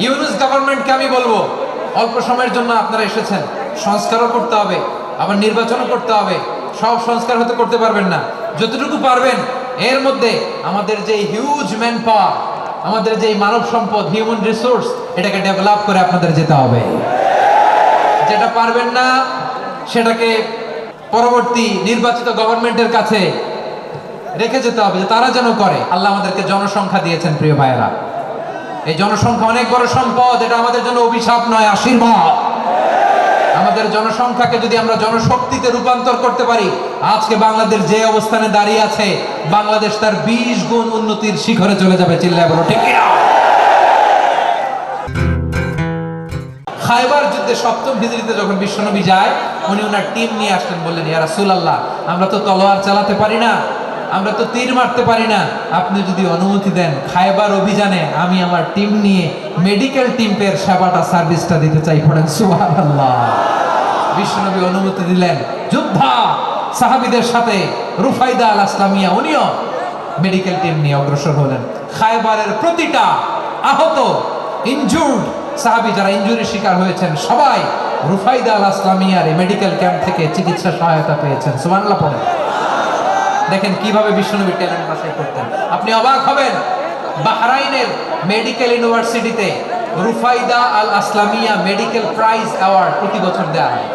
ইউনুস গভর্নমেন্টকে আমি বলবো, অল্প সময়ের জন্য আপনারা এসেছেন, সংস্কারও করতে হবে, আবার নির্বাচনও করতে হবে। সব সংস্কার হতে করতে পারবেন না, যতটুকু পারবেন এর মধ্যে আমাদের যে হিউজ ম্যান পাওয়ার, আমাদের যে মানব সম্পদ, হিউম্যান রিসোর্স, এটাকে ডেভেলপ করে আপনাদের যেতে হবে। যেটা পারবেন না সেটাকে পরবর্তী নির্বাচিত গভর্নমেন্টের কাছে রেখে যেতে হবে, যে তারা যেন করে। আল্লাহ আমাদেরকে জনসংখ্যা দিয়েছেন প্রিয় ভাইয়েরা, এই জনসংখ্যা অনেক বড় সম্পদ, এটা আমাদের জন্য অভিশাপ নয়, আশীর্বাদ। আমাদের জনসংখ্যাকে যদি আমরা জনশক্তিতে রূপান্তর করতে পারি, আজকে বাংলাদেশ যে অবস্থানে দাঁড়িয়ে আছে, বাংলাদেশ তার 20 গুণ উন্নতির শিখরে চলে যাবে। চিল্লায় বলো ঠিক কিনা? খায়বার যুদ্ধে 7ম হিজরিতে যখন বিশ্বনবী যায়, উনি ওনার টিম নিয়ে আসলেন, বললেন ইয়া রাসূলুল্লাহ, আমরা তো তলোয়ার চালাতে পারি না, আমরা তো তীর মারতে পারি না, আপনি যদি অনুমতি দেন খায়বার অভিযানে আমি আমার টিম নিয়ে মেডিকেল টিমের সেবাটা, সার্ভিসটা দিতে চাই। পড়েন সুবহানাল্লাহ। বিশ্বনবী অনুমতি দিলেন, যোদ্ধা সাহাবীদের সাথে রুফাইদা আল আসলামিয়া উনিও মেডিকেল টিম নিয়ে অগ্রসর হলেন। খায়বারের প্রতিটা আহত, ইনজুর্ড সাহাবী, যারা ইনজুরির শিকার হয়েছেন, সবাই রুফাইদা আল আসলামিয়ার এই মেডিকেল ক্যাম্প থেকে চিকিৎসা সহায়তা পেয়েছেন। সুবহানাল্লাহ পড়েন। দেখেন কিভাবে বিশ্বনবী ট্যালেন্ট বাছাই করতেন, আপনি অবাক হবেন। বাহরাইনের মেডিকেল ইউনিভার্সিটিতে রুফাইদা আল আসলামিয়া মেডিকেল প্রাইজ অ্যাওয়ার্ড প্রতি বছর দেওয়া হয়।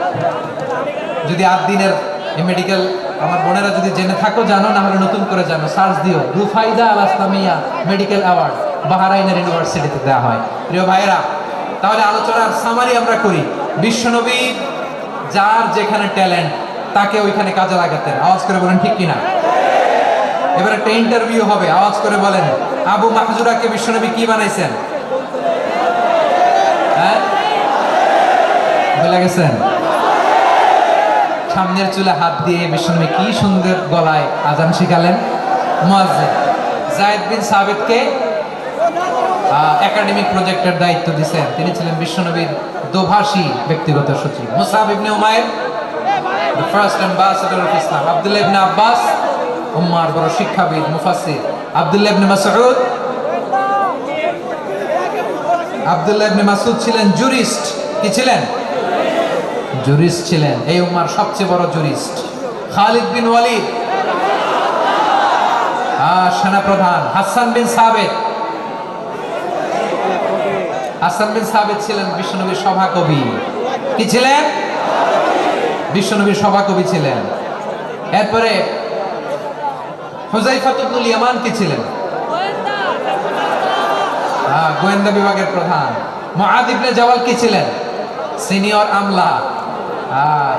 যদি 8 দিনের এই মেডিকেল, আমার বোনেরা যদি জেনে থাকো জানো, না হলে নতুন করে জানো, সার্চ দিও, রুফাইদা আল আসলামিয়া মেডিকেল অ্যাওয়ার্ড বাহরাইনের ইউনিভার্সিটিতে দেওয়া হয়। প্রিয় ভাইয়েরা, তাহলে আলোচনার সামারি আমরা করি। বিশ্বনবী যার যেখানে ট্যালেন্ট তাকে ওইখানে কাজে লাগাতেন। আওয়াজ করে বলেন ঠিক কিনা? এবার একটা ইন্টারভিউ হবে, আওয়াজ করে বলেন, আবু মাহজুরাকে বিশ্বনবী কি বানাইছেন? হ্যাঁ, ভুলে গেছেন? সামনের চুলে হাত দিয়ে বিশ্বনবী কি সুন্দর গলায় আজান শিখালেন। মুয়াজ্জিন। যায়েদ বিন সাবিতকে একাডেমিক প্রজেক্টের দায়িত্ব দিয়েছেন, তিনি ছিলেন বিশ্বনবীর দোভাষী ব্যক্তিগত সচিব। মুসআব ইবনে Umair, the first ambassador of Islam. Abdullah ইবনে আব্বাস, উম্মার বড় শিক্ষাবিদ, মুফাসসির। আব্দুল্লাহ ইবনে মাসউদ, আব্দুল্লাহ ইবনে মাসউদ ছিলেন জুরিস্ট। কি ছিলেন? জুরিস্ট ছিলেন, এই উম্মার সবচেয়ে বড় জুরিস্ট। খালিদ বিন ওয়ালিদ, সেনাপ্রধান। হাসান বিন সাবিত, হাসান বিন সাবিত ছিলেন বিশ্বনবীর সভাকবি। কি ছিলেন? বিশ্বনবীর সভাকবি ছিলেন। এরপরে হুযায়ফা ইবনুল ইয়ামান কি ছিলেন? গোয়েন্দা বিভাগের প্রধান। মুআদ ইবনে জাবাল কি ছিলেন? সিনিয়র আমলা,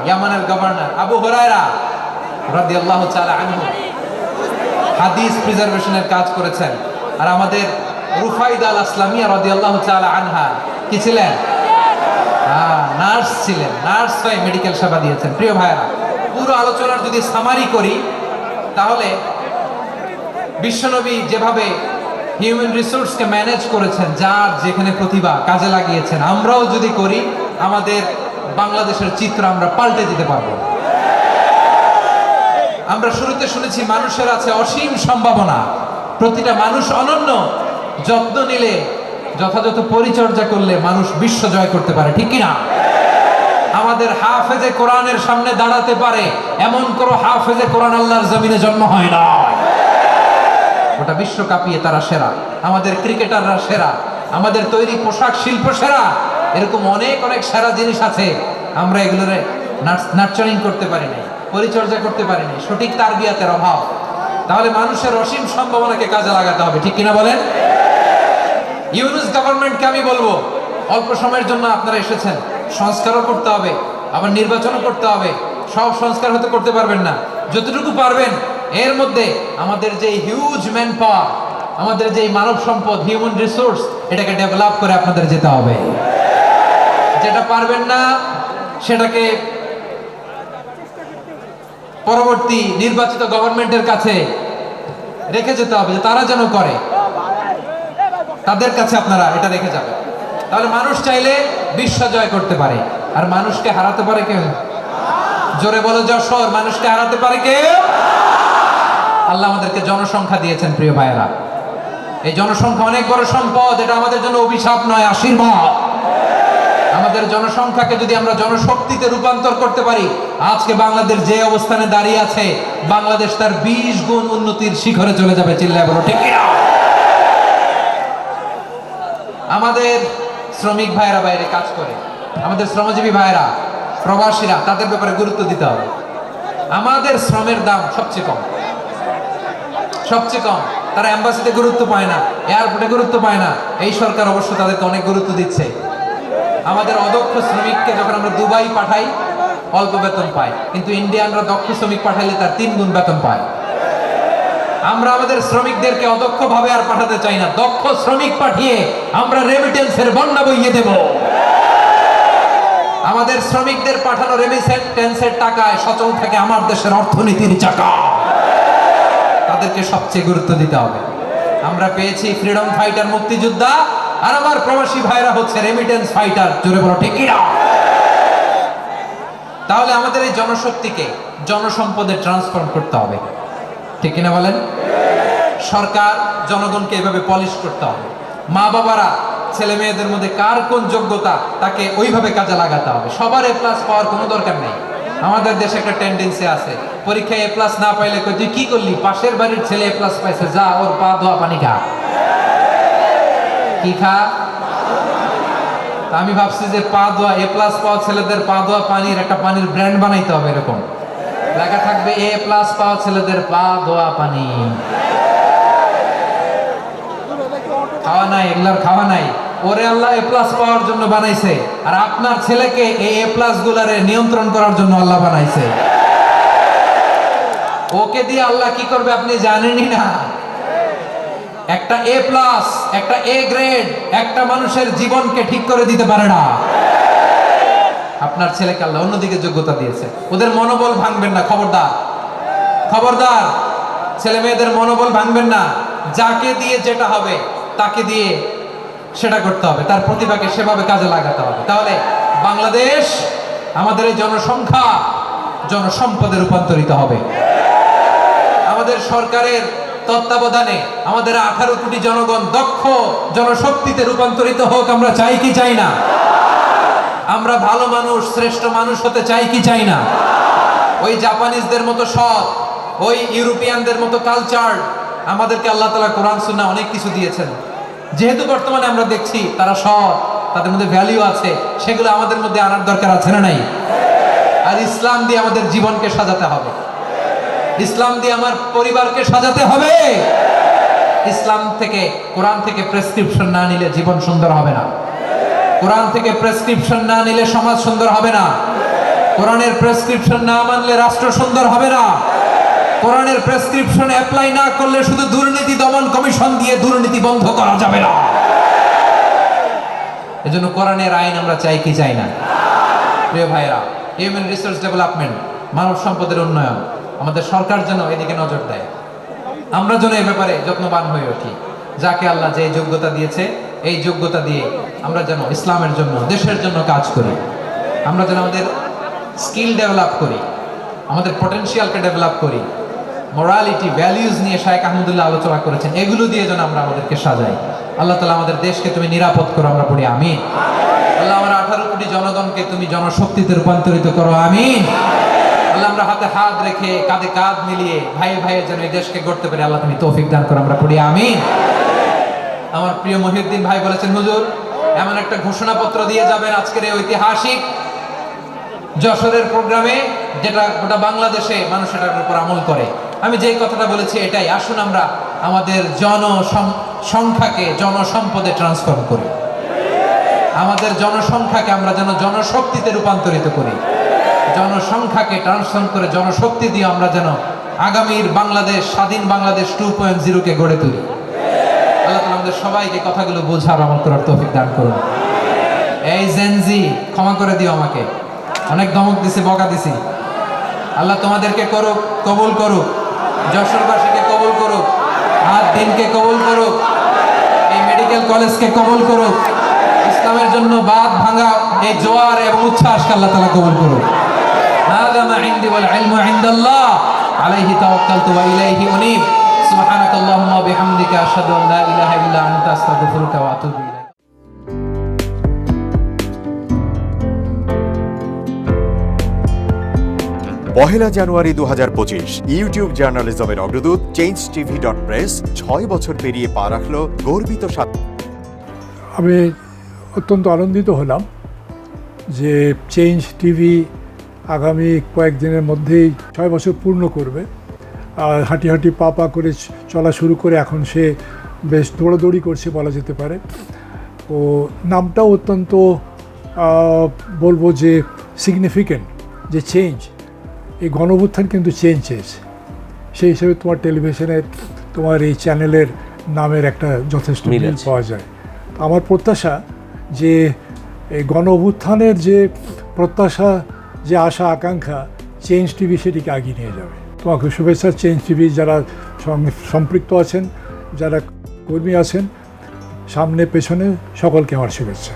ইয়ামানের গভর্নর। আবু হুরায়রা রাদিয়াল্লাহু তাআলা আনহু হাদিস প্রিজার্ভেশনের কাজ করেছেন। আর আমাদের রুফাইদা আল আসলামিয়া রাদিয়াল্লাহু তাআলা আনহা কি ছিলেন? নার্স ছিলেন, নার্স হয়ে মেডিকেল সেবা দিয়েছেন। প্রিয় ভাইরা, পুরো আলোচনার যদি সামারি করি, তাহলে বিশ্বনবী যেভাবে হিউম্যান রিসোর্সকে ম্যানেজ করেছেন, যার যেখানে প্রতিভা কাজে লাগিয়েছেন, আমরাও যদি করি, আমাদের বাংলাদেশের চিত্র আমরা পাল্টে দিতে পারবো। আমরা শুরুতে শুনেছি মানুষের আছে অসীম সম্ভাবনা, প্রতিটা মানুষ অনন্য, যত্ন নিলে, যথাযথ পরিচর্যা করলে মানুষ বিশ্ব জয় করতে পারে। ঠিক কিনা? আমাদের হাফেজে কোরআনের সামনে দাঁড়াতে পারে এমন কোন হাফেজে কোরআন আল্লাহর জমিনে জন্ম হয় না। গোটা বিশ্ব কাঁপিয়ে তারা সেরা, আমাদের ক্রিকেটাররা সেরা, আমাদের তৈরি পোশাক শিল্প সেরা। এরকম অনেক অনেক সেরা জিনিস আছে, আমরা এগুলোর নার্চারিং করতে পারি নাই, পরিচর্যা করতে পারি নাই, সঠিক তারবিয়াতের অভাব। তাহলে মানুষের অসীম সম্ভাবনাকে কাজে লাগাতে হবে। ঠিক কিনা বলেন? ইউনুস গভর্নমেন্টকে আমি বলবো, অল্প সময়ের জন্য আপনারা এসেছেন, সংস্কারও করতে হবে, আবার নির্বাচনও করতে হবে। সব সংস্কার হতে করতে পারবেন না, যতটুকু পারবেন এর মধ্যে আমাদের যে হিউজ ম্যান পাওয়ার, আমাদের যে মানব সম্পদ, হিউম্যান রিসোর্স, এটাকে ডেভেলপ করে আপনাদের যেতে হবে। যেটা পারবেন না সেটাকে পরবর্তী নির্বাচিত গভর্নমেন্টের কাছে রেখে যেতে হবে, যে তারা যেন করে, তাদের কাছে আপনারা এটা রেখে যাবেন। তাহলে মানুষ চাইলে বিশ্ব জয় করতে পারে। আর মানুষকে হারাতে পারে কেউ? জোরে বলো যশোর, মানুষকে হারাতে পারে কেউ? আল্লাহ আমাদেরকে জনসংখ্যা দিয়েছেন প্রিয় ভাইয়েরা, এই জনসংখ্যা অনেক বড় সম্পদ, এটা আমাদের জন্য অভিশাপ নয়, আশীর্বাদ। আমাদের জনসংখ্যাকে যদি আমরা জনশক্তিতে রূপান্তর করতে পারি, আজকে বাংলাদেশ যে অবস্থানে দাঁড়িয়ে আছে, বাংলাদেশ তার 20 গুণ উন্নতির শিখরে চলে যাবে। চিল্লায় বলো ঠিক কিনা? আমাদের শ্রমিক ভাইরা বাইরে কাজ করে, আমাদের শ্রমজীবী ভাইরা, প্রবাসীরা, তাদের ব্যাপারে গুরুত্ব দিতে হবে। আমাদের শ্রমের দাম সবচেয়ে কম, সবচেয়ে কম। তারা এম্বাসিতে গুরুত্ব পায় না, এয়ারপোর্টে গুরুত্ব পায় না। এই সরকার অবশ্য তাদেরকে অনেক গুরুত্ব দিচ্ছে। আমাদের অদক্ষ শ্রমিককে যখন আমরা দুবাই পাঠাই, অল্প বেতন পায়, কিন্তু ইন্ডিয়ানরা দক্ষ শ্রমিক পাঠাইলে তার 3 গুণ বেতন পায়। আমরা আমাদের শ্রমিকদেরকে অদক্ষ ভাবে আর পাঠাতে চাই না, দক্ষ শ্রমিক পাঠিয়ে আমরা রেমিটেন্সের বন্যা বইয়ে দেব। আমাদের শ্রমিকদের পাঠানো রেমিটেন্সের টাকায় সচল থাকে আমার দেশের অর্থনীতির চাকা। তাদেরকে সবচেয়ে গুরুত্ব দিতে হবে। আমরা পেয়েছি ফ্রিডম ফাইটার, মুক্তিযোদ্ধা, আর আমার প্রবাসী ভাইরা হচ্ছে রেমিটেন্স ফাইটার। জোরে বলো ঠিক কিনা? তাহলে আমাদের এই জনশক্তিকে জনসম্পদে ট্রান্সফর্ম করতে হবে, ঠিক কিনা বলেন? সরকার জনগণকে এভাবে পলিশ করতে হবে। মা বাবারা ছেলে মেয়েদের মধ্যে কার কোন যোগ্যতা, তাকে ওইভাবে কাজে লাগাতে হবে। সবার A+ পাওয়ার কোনো দরকার নেই। আমাদের দেশে একটা টেন্ডেন্সি আছে, পরীক্ষায় A+ না পাইলে কই তুই কি করলি, পাশের বাড়ির ছেলে A+ পাইছে, যা ওর পা ধোয়া পানি খা। কি খা? আমি ভাবছি যে পা ধোয়া, A+ পাওয়া ছেলেদের পা ধোয়া পানির একটা পানির ব্র্যান্ড বানাইতে হবে, এরকম লেখা থাকবে A+ পাওয়া ছেলেদের পা ধোয়া পানি। খাওয়া নাই, এগুলার খাওয়া নাই। ওরে আল্লাহ A+ পাওয়ার জন্য বানাইছে, আর আপনার ছেলেকে এই A+ গুলারে নিয়ন্ত্রণ করার জন্য আল্লাহ বানাইছে। ওকে দিয়ে আল্লাহ কি করবে আপনি জানেনই না। একটা A+, একটা A গ্রেড একটা মানুষের জীবনকে ঠিক করে দিতে পারে না। আপনার ছেলেকে আল্লাহ অন্যদিকে যোগ্যতা দিয়েছে। ওদের মনোবল ভাঙবেন না, খবরদার, খবরদার। ছেলে মেয়েদের মনোবল ভাঙবেন না। যাকে দিয়ে যেটা হবে তাকে দিয়ে সেটা করতে হবে, তার প্রতিভাকে সেভাবে কাজে লাগাতে হবে। তাহলে বাংলাদেশ, আমাদের এই জনসংখ্যা জনসম্পদে রূপান্তরিত হবে। আমাদের সরকারের তত্ত্বাবধানে আমাদের 18 কোটি জনগণ দক্ষ জনশক্তিতে রূপান্তরিত হোক, আমরা চাই কি চাই না? আমরা ভালো মানুষ, শ্রেষ্ঠ মানুষ হতে চাই কি চাই না? ওই জাপানিজদের মতো সৎ, ওই ইউরোপিয়ানদের মতো কালচার, আমাদেরকে আল্লাহ তাআলা কোরআন সুন্নাহ অনেক কিছু দিয়েছেন। যেহেতু বর্তমানে আমরা দেখছি তারা সৎ, তাদের মধ্যে ভ্যালু আছে, সেগুলো আমাদের মধ্যে আনার দরকার আছে না নাই? আর ইসলাম দিয়ে আমাদের জীবনকে সাজাতে হবে, ইসলাম দিয়ে আমার পরিবারকে সাজাতে হবে। ইসলাম থেকে, কোরআন থেকে প্রেসক্রিপশন না নিলে জীবন সুন্দর হবে না। কোরআন থেকে প্রেসক্রিপশন না নিলে সমাজ সুন্দর হবে না। কোরআনের প্রেসক্রিপশন না মানলে রাষ্ট্র সুন্দর হবে না। কোরআনের প্রেসক্রিপশন অ্যাপ্লাই না করলে শুধু দুর্নীতি দমন কমিশন দিয়ে দুর্নীতি বন্ধ করা যাবে না। এজন্য কোরআনের আইন আমরা চাই কি চাই না? প্রিয় ভাইরা, হিউম্যান রিসোর্স ডেভেলপমেন্ট, মানব সম্পদের উন্নয়ন, আমাদের সরকার যেন এদিকে নজর দেয়। আমরা যেন এই ব্যাপারে যত্নবান হয়ে উঠি। যাকে আল্লাহ যে যোগ্যতা দিয়েছে, এই যোগ্যতা দিয়ে আমরা যেন ইসলামের জন্য, দেশের জন্য কাজ করি। আমরা যেন আমাদের স্কিল ডেভেলপ করি, আমাদের পটেনশিয়ালকে ডেভেলপ করি। মোরালিটি, ভ্যালিউজ নিয়ে শায়েখ আহমদুল্লাহ আলোচনা করেছেন, এগুলো দিয়ে যেন আমরা আমাদেরকে সাজাই। আল্লাহ তাআলা আমাদের দেশকে তুমি নিরাপদ করো, আমরা পড়ি আমিন। আল্লাহ আমার 18 কোটি জনগণকে তুমি জনশক্তিতে রূপান্তরিত করো, আমিন। আল্লাহ আমরা হাতে হাত রেখে, কাঁধে কাঁধ মিলিয়ে ভাই ভাইয়ের যেন এই দেশকে গড়তে পারি, আল্লাহ তুমি তৌফিক দান করো, আমরা পড়ি আমিন। আমার প্রিয় মহিউদ্দিন ভাই বলেছেন, হুজুর এমন একটা ঘোষণাপত্র দিয়ে যাবেন আজকের এই ঐতিহাসিক যশোরের প্রোগ্রামে, যেটা গোটা বাংলাদেশে মানুষ এটার উপর আমল করে। আমি যেই কথাটা বলেছি এটাই, আসুন আমরা আমাদের জনসংখ্যাকে জনসম্পদে ট্রান্সফর্ম করি। আমাদের জনসংখ্যাকে আমরা যেন জনশক্তিতে রূপান্তরিত করি। জনসংখ্যাকে ট্রান্সফর্ম করে জনশক্তি দিয়ে আমরা যেন আগামীর বাংলাদেশ, স্বাধীন বাংলাদেশ 2.0 কে গড়ে তুলি। আল্লাহ তাআলা আমাদের সবাইকে কথাগুলো বোঝার, আমল করার তৌফিক দান করুন। এই জেনজি, ক্ষমা করে দিও আমাকে, অনেক ধমক দিছি, বকা দিছি। আল্লাহ তোমাদেরকে করুক, কবুল করুক, যশোরবাসীকে কবুল করুক, আর দিনকে কবুল করুক, এই মেডিকেল কলেজকে কবুল করুক, ইসলামের জন্য বাঁধ ভাঙা এই জোয়ার এবং উচ্ছ্বাসকে আল্লাহ তাআলা কবুল করুক। হাযা মা ইনদি ওয়াল ইলমু ইনদাল্লাহ, আলাইহি তাওয়াক্কালতু ওয়া ইলাইহি উনীব। সুবহানাকাল্লাহুম্মা ওয়া বিহামদিকা আশহাদু আন লা ইলাহা ইল্লা আনতা আস্তাগফিরুকা ওয়া আতুবু ইলাইক। পহেলা জানুয়ারি 2025 ইউটিউব জার্নালিজমের অগ্রদূত changetv.press 6 বছর পেরিয়ে পা রাখল গর্বিত আমি অত্যন্ত আনন্দিত হলাম যে চেঞ্জ টিভি আগামী কয়েকদিনের মধ্যেই 6 বছর পূর্ণ করবে। আর হাঁটি হাঁটি পা পা করে চলা শুরু করে এখন সে বেশ দৌড়াদৌড়ি করছে বলা যেতে পারে। ও নামটাও অত্যন্ত বলবো যে সিগনিফিক্যান্ট, যে চেঞ্জ, এই গণঅভ্যুত্থান কিন্তু চেঞ্জ চেয়েছে। সেই হিসেবে তোমার টেলিভিশনের, তোমার এই চ্যানেলের নামের একটা যথেষ্ট মিল পাওয়া যায়। আমার প্রত্যাশা যে এই গণঅভ্যুত্থানের যে প্রত্যাশা, যে আশা আকাঙ্ক্ষা, চেঞ্জ টিভি সেটিকে এগিয়ে নিয়ে যাবে। তোমাকে শুভেচ্ছা। চেঞ্জ টিভি যারা সম্পৃক্ত আছেন, যারা কর্মী আছেন, সামনে পেছনে সকলকে আমার শুভেচ্ছা।